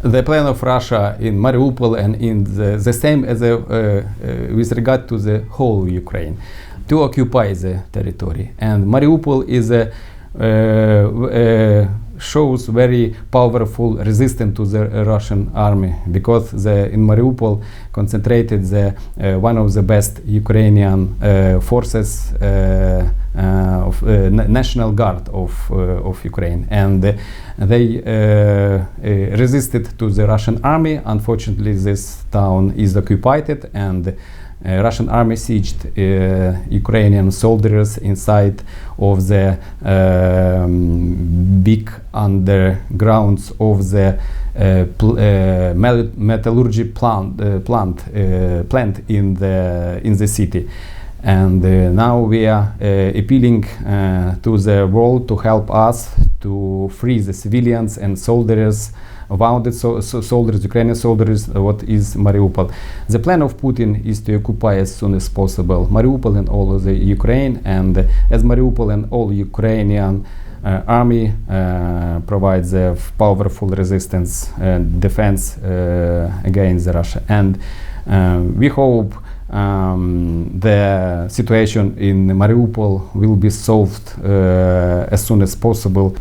The plan of Russia in Mariupol and in the same as with regard to the whole Ukraine, to occupy the territory. And Mariupol is shows very powerful resistance to the Russian army, because in Mariupol concentrated one of the best Ukrainian forces of National Guard of Ukraine, and they resisted to the Russian army. Unfortunately, this town is occupied, and Russian army sieged Ukrainian soldiers inside of the big undergrounds of the metallurgy plant in the city. And now we are appealing to the world to help us to free the civilians and soldiers, wounded soldiers, Ukrainian soldiers, what is Mariupol. The plan of Putin is to occupy as soon as possible Mariupol and all of the Ukraine, and as Mariupol and all Ukrainian army provides a powerful resistance and defense against Russia. And we hope the situation in Mariupol will be solved as soon as possible.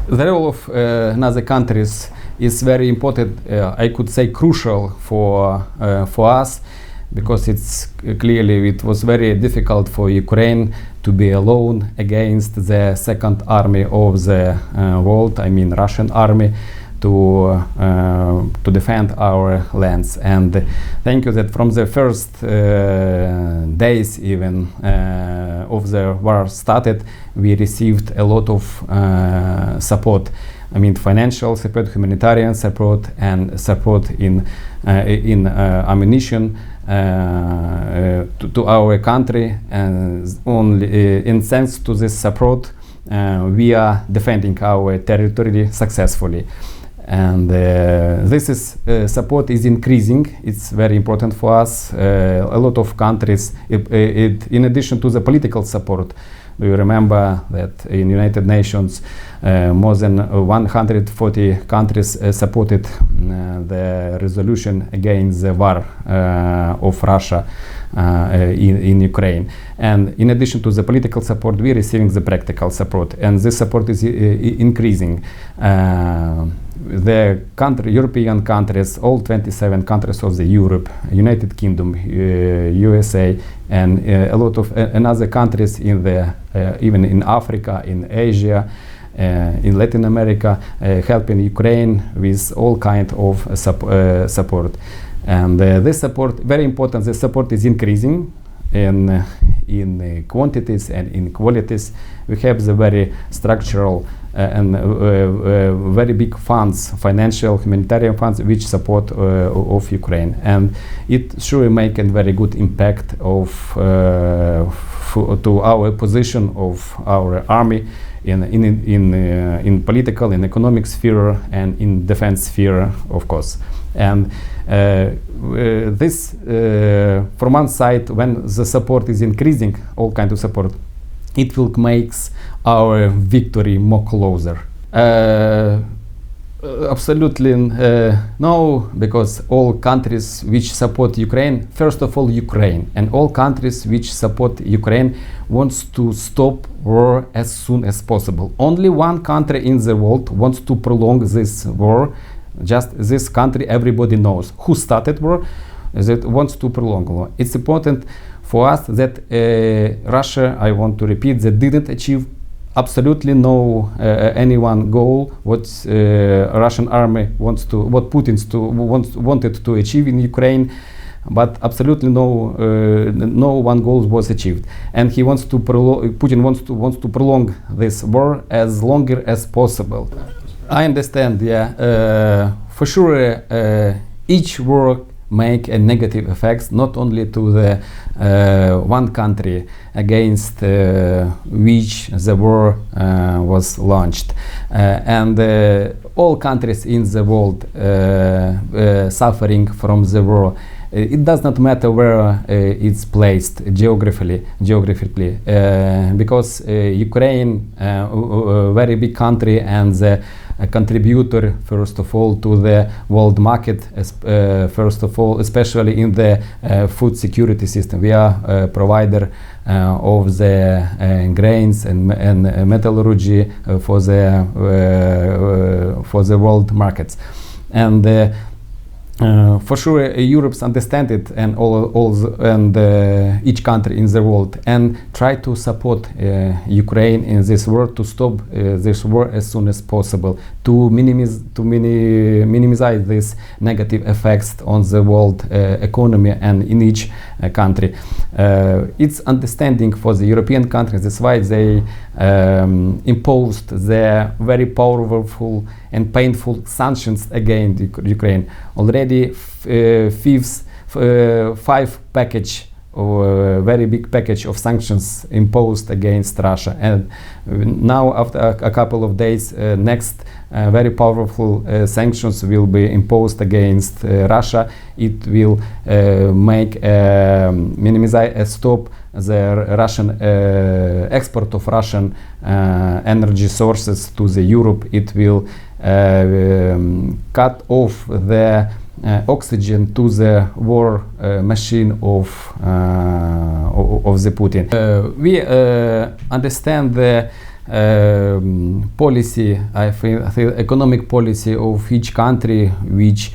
The role of other countries is very important, I could say crucial for us, because it was very difficult for Ukraine to be alone against the second army of the world, I mean Russian army, to defend our lands. And thank you that from the first days even of the war started, we received a lot of support. I mean financial support, humanitarian support, and support in ammunition to our country. And only in thanks to this support, we are defending our territory successfully. And this support is increasing. It's very important for us. A lot of countries, in addition to the political support, do you remember that in United Nations more than 140 countries supported the resolution against the war of Russia in Ukraine. And in addition to the political support, we are receiving the practical support, and this support is increasing. The European countries, all 27 countries of the Europe, United Kingdom, USA, and a lot of other countries in even in Africa, in Asia, in Latin America, helping Ukraine with all kind of support. And this support, very important, the support is increasing in quantities and in qualities. We have the very structural and very big funds, financial, humanitarian funds, which support of Ukraine, and it sure make a very good impact to our position of our army in political, in economic sphere, and in defense sphere, of course. And this, from one side, when the support is increasing, all kinds of support, it will make our victory more closer. Absolutely no, because all countries which support Ukraine, first of all Ukraine, and all countries which support Ukraine wants to stop war as soon as possible. Only one country in the world wants to prolong this war. Just this country, everybody knows who started war, that wants to prolong war. It's important for us that Russia, I want to repeat, that didn't achieve absolutely no any one goal what Russian army wants to, what Putin's wanted to achieve in Ukraine, but absolutely no one goal was achieved, and he wants to Putin wants to prolong this war as longer as possible. I understand, yeah, for sure. Each war make a negative effects not only to the one country against which the war was launched, and all countries in the world suffering from the war. It does not matter where it's placed geographically, because Ukraine, a very big country, and the contributor, first of all, to the world market, first of all, especially in the food security system. We are a provider of the grains and metallurgy for the world markets. And for sure, Europe's understand it, and each country in the world, and try to support Ukraine in this war, to stop this war as soon as possible, to minimize this negative effects on the world economy and in each country. It's understanding for the European countries. That's why they imposed the very powerful and painful sanctions against Ukraine. Already five package, or very big package of sanctions imposed against Russia, and now after a couple of days, next very powerful sanctions will be imposed against Russia. It will stop the Russian export of Russian energy sources to the Europe. It will cut off the oxygen to the war machine of the Putin. We understand the policy, I think economic policy of each country, which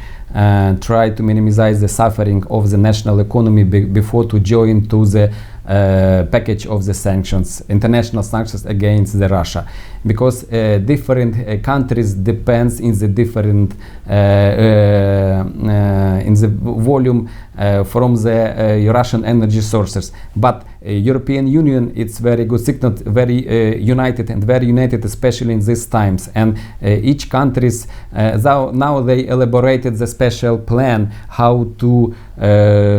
try to minimize the suffering of the national economy before to join to the package of the sanctions, international sanctions against the Russia, because different countries depends in the different in the volume from the Russian energy sources. But European Union, it's very good signal, very united, especially in these times. And each countries now they elaborated the special plan how to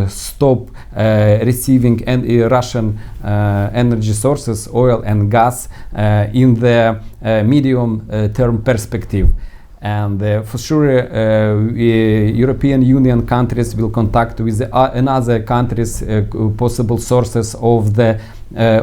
stop receiving Russian energy sources, oil and gas, in the medium term perspective. And for sure, European Union countries will contact with another countries' possible sources of the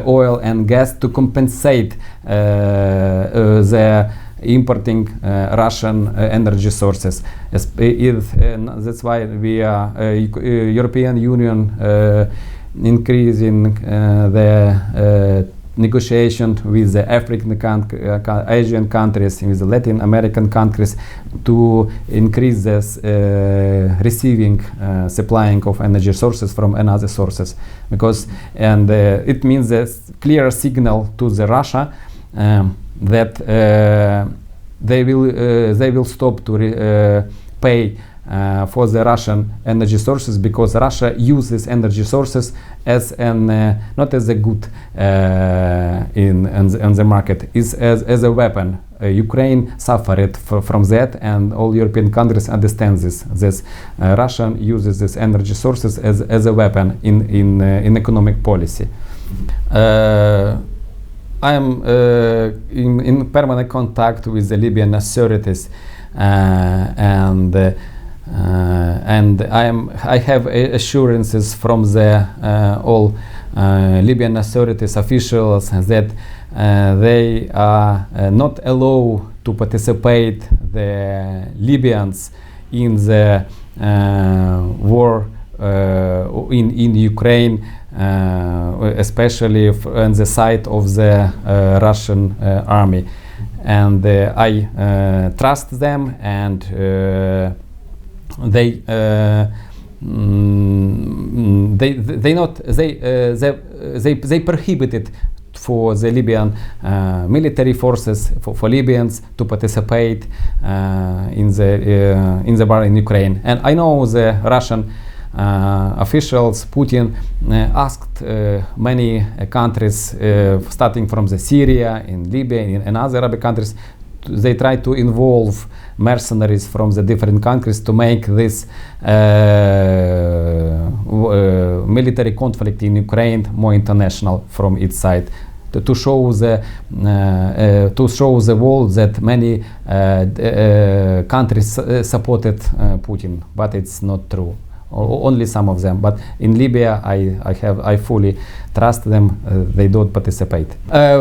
oil and gas to compensate the importing Russian energy sources. That's why we are European Union increasing the negotiation with the African, Asian countries, with the Latin American countries, to increase this receiving, supplying of energy sources from another sources, because it means a clear signal to the Russia that they will stop to pay for the Russian energy sources, because Russia uses energy sources as not as a good in the market, is as a weapon. Ukraine suffered from that, and all European countries understand this. Russia uses this energy sources as a weapon in economic policy. I am in permanent contact with the Libyan authorities, and I have assurances from the all Libyan authorities officials that they are not allowed to participate the Libyans in the war in Ukraine, especially on the side of the Russian army. And I trust them, and they prohibited for the Libyan military forces, for Libyans to participate in the war in Ukraine. And I know the Russian officials, Putin, asked many countries, starting from the Syria, in Libya, and other Arab countries. They try to involve mercenaries from the different countries to make this military conflict in Ukraine more international from its side, to show the world that many countries supported Putin, but it's not true. only some of them. But in Libya, I fully trust them. They don't participate.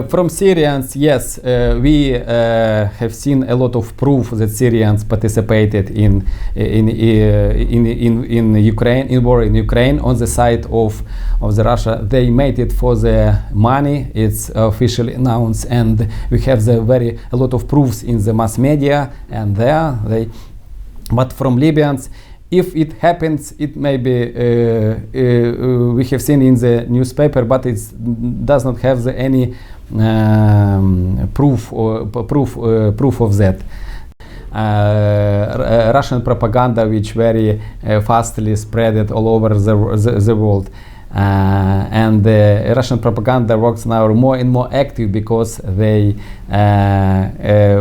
From Syrians, yes, we have seen a lot of proof that Syrians participated in Ukraine, in war in Ukraine. On the side of the Russia, they made it for the money. It's officially announced, and we have a lot of proofs in the mass media, and but from Libyans, if it happens, it may be we have seen in the newspaper, but it does not have any proof of that. Russian propaganda, which very fastly spread it all over the world. And Russian propaganda works now more and more active because they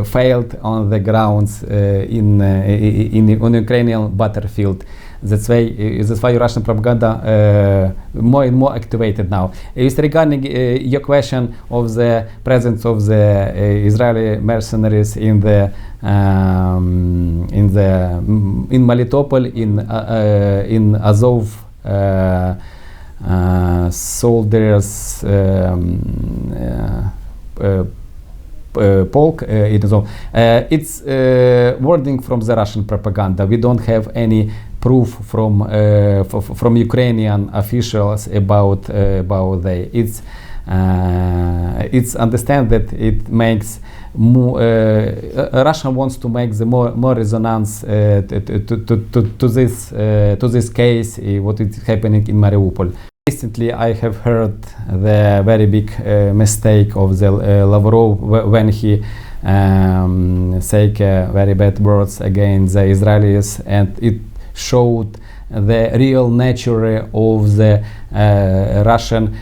failed on the grounds on Ukrainian battlefield. That's why Russian propaganda more and more activated now. It's regarding your question of the presence of the Israeli mercenaries in Melitopol, in Azov. Soldiers polk. It's wording from the Russian propaganda. We don't have any proof from Ukrainian officials about that. It's understand that it makes more, Russia wants to make the more resonance to this case, what is happening in Mariupol. Recently, I have heard the very big mistake of the Lavrov when he said very bad words against the Israelis, and it showed the real nature of the Russian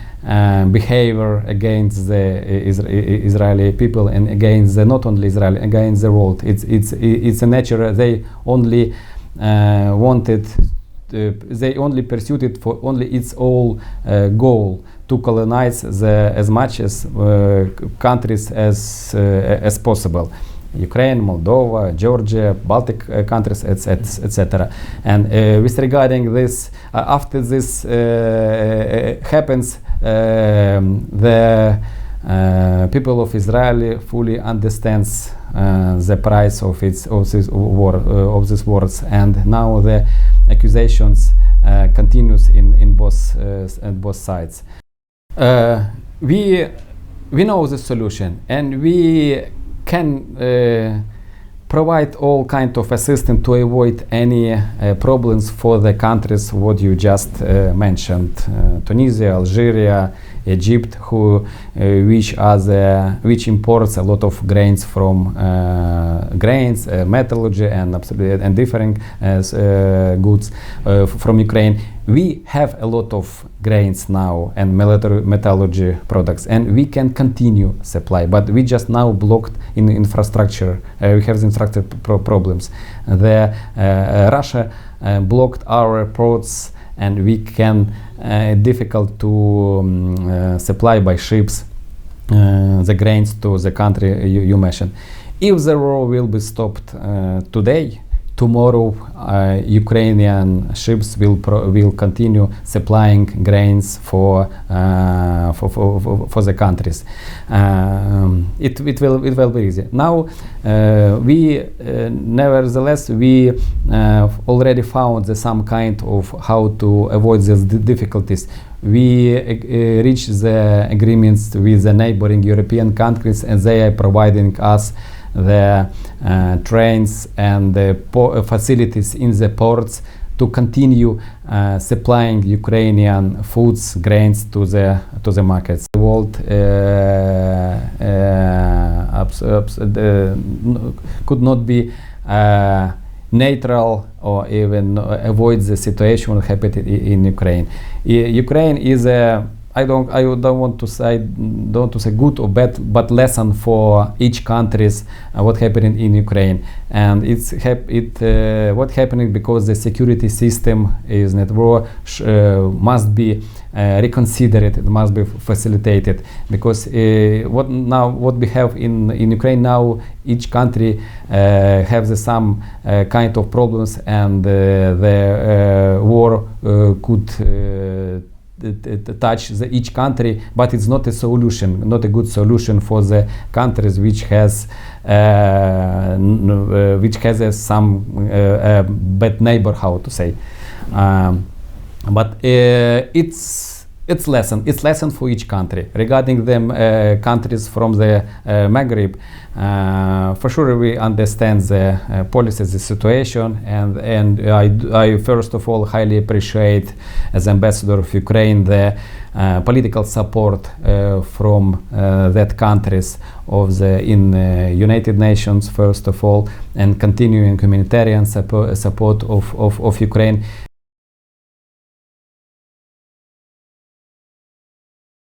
behavior against the Israeli people and against not only Israel, against the world. It's a nature they only wanted. They only pursued it for only its own goal to colonize as much as countries as possible. Ukraine, Moldova, Georgia, Baltic countries, etc. And with regarding this, after this happens, the people of Israel fully understands the price of this wars, and now the accusations continues in both sides. We know the solution, and we can provide all kind of assistance to avoid any problems for the countries what you just mentioned: Tunisia, Algeria, Egypt, which imports a lot of grains from metallurgy and different goods from Ukraine. We have a lot of grains now and metallurgy products, and we can continue supply, but we just now blocked in infrastructure. We have the infrastructure problems. Russia blocked our ports, and we can difficult to supply by ships the grains to the country you mentioned. If the war will be stopped today, tomorrow Ukrainian ships will continue supplying grains for the countries. It will be easy. Now nevertheless we already found some kind of how to avoid these difficulties. We reached the agreements with the neighboring European countries, and they are providing us the trains and the facilities in the ports to continue supplying Ukrainian foods, grains to the markets. The world could not be neutral or even avoid the situation happening in Ukraine. Ukraine is a I don't want to say good or bad, but lesson for each countries what happening in Ukraine, and what happening because the security system is not war must be reconsidered, it must be facilitated, because what we have in Ukraine now, each country has some kind of problems, and the war could touch each country, but it's not a solution, not a good solution for the countries which has some bad neighbor, how to say. But it's lesson for each country. Regarding them countries from the Maghreb, for sure we understand the policies, the situation, and I first of all highly appreciate, as ambassador of Ukraine, the political support from that countries in United Nations first of all, and continuing humanitarian support of Ukraine.